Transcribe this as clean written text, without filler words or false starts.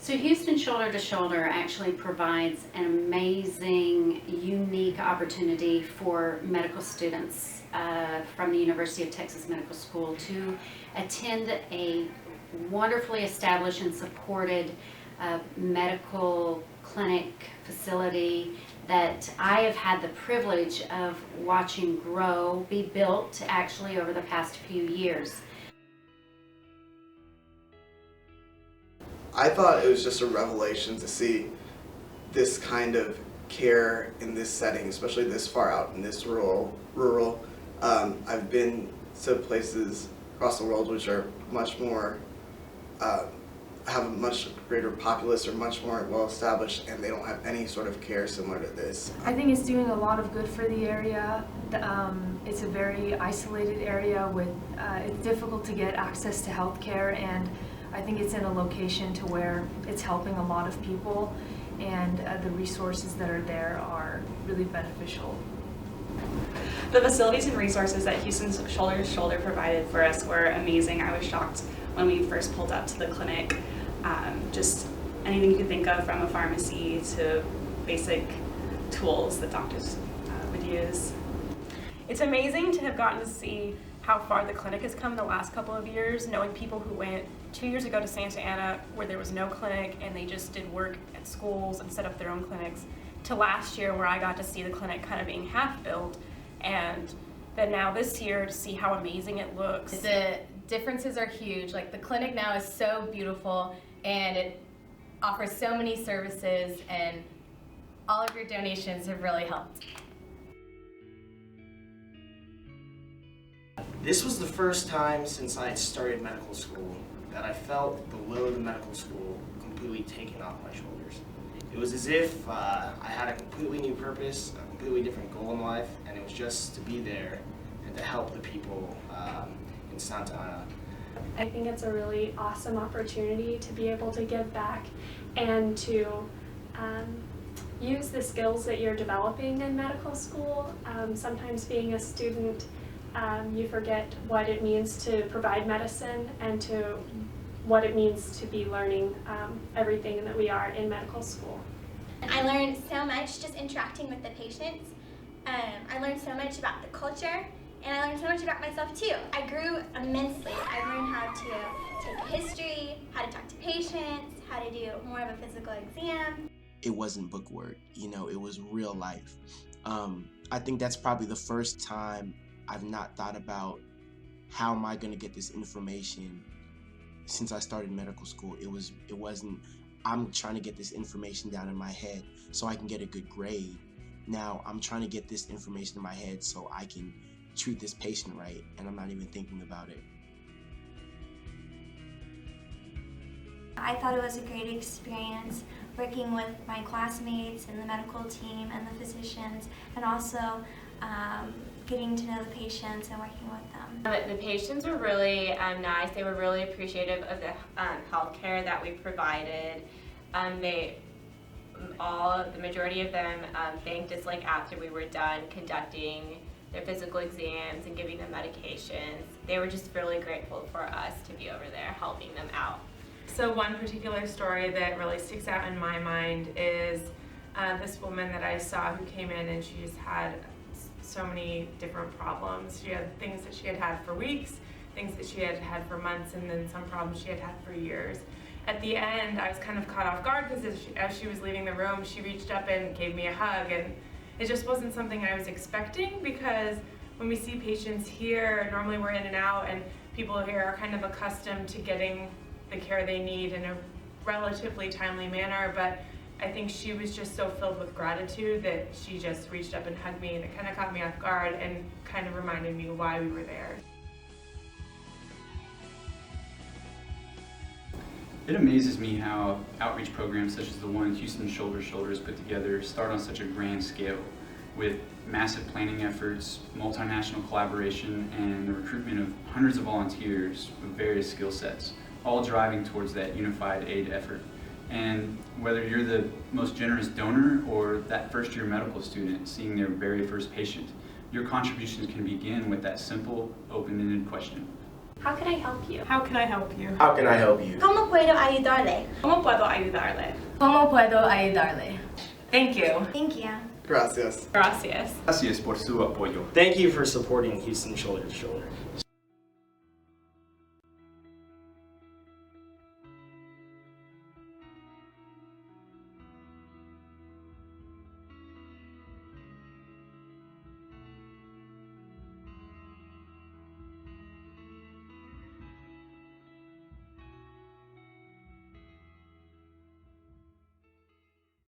So Houston Shoulder to Shoulder actually provides an amazing, unique opportunity for medical students from the University of Texas Medical School to attend a wonderfully established and supported medical clinic facility that I have had the privilege of watching grow, be built actually over the past few years. I thought it was just a revelation to see this kind of care in this setting, especially this far out in this rural. I've been to places across the world which are much more, have a much greater populace or much more well established, and they don't have any sort of care similar to this. I think it's doing a lot of good for the area. It's a very isolated area with, it's difficult to get access to health care, and I think it's in a location to where it's helping a lot of people, and the resources that are there are really beneficial. The facilities and resources that Houston's Shoulder to Shoulder provided for us were amazing. I was shocked when we first pulled up to the clinic. Just anything you could think of, from a pharmacy to basic tools that doctors would use. It's amazing to have gotten to see how far the clinic has come in the last couple of years, knowing people who went 2 years ago to Santa Ana where there was no clinic and they just did work at schools and set up their own clinics, to last year where I got to see the clinic kind of being half built, and then now this year to see how amazing it looks. The differences are huge. Like, the clinic now is so beautiful and it offers so many services, and all of your donations have really helped. This was the first time since I had started medical school that I felt the load of medical school completely taken off my shoulders. It was as if I had a completely new purpose, a completely different goal in life, and it was just to be there and to help the people in Santa Ana. I think it's a really awesome opportunity to be able to give back and to use the skills that you're developing in medical school. Sometimes being a student, you forget what it means to provide medicine and to what it means to be learning everything that we are in medical school. I learned so much just interacting with the patients. I learned so much about the culture, and I learned so much about myself too. I grew immensely. I learned how to take a history, how to talk to patients, how to do more of a physical exam. It wasn't book work, it was real life. I think that's probably the first time I've not thought about how am I going to get this information. Since I started medical school, it wasn't I'm trying to get this information down in my head so I can get a good grade. Now I'm trying to get this information in my head so I can treat this patient right, and I'm not even thinking about it. I thought it was a great experience working with my classmates and the medical team and the physicians, and also getting to know the patients and working with them. The patients were really nice. They were really appreciative of the health care that we provided. The majority of them thanked us after we were done conducting their physical exams and giving them medications. They were just really grateful for us to be over there helping them out. So one particular story that really sticks out in my mind is this woman that I saw who came in, and she just had so many different problems. She had things that she had had for weeks, things that she had had for months, and then some problems she had had for years. At the end, I was kind of caught off guard because as she was leaving the room, she reached up and gave me a hug, and it just wasn't something I was expecting, because when we see patients here, normally we're in and out, and people here are kind of accustomed to getting the care they need in a relatively timely manner, but I think she was just so filled with gratitude that she just reached up and hugged me, and it kind of caught me off guard and kind of reminded me why we were there. It amazes me how outreach programs such as the one Houston Shoulder to Shoulder has put together start on such a grand scale, with massive planning efforts, multinational collaboration, and the recruitment of hundreds of volunteers with various skill sets, all driving towards that unified aid effort. And whether you're the most generous donor or that first-year medical student seeing their very first patient, your contributions can begin with that simple, open-ended question: How can I help you? How can I help you? How can I help you? ¿Cómo puedo ayudarle? ¿Cómo puedo ayudarle? ¿Cómo puedo ayudarle? Thank you. Thank you. Gracias. Gracias. Gracias por su apoyo. Thank you for supporting Houston Shoulder to Shoulder.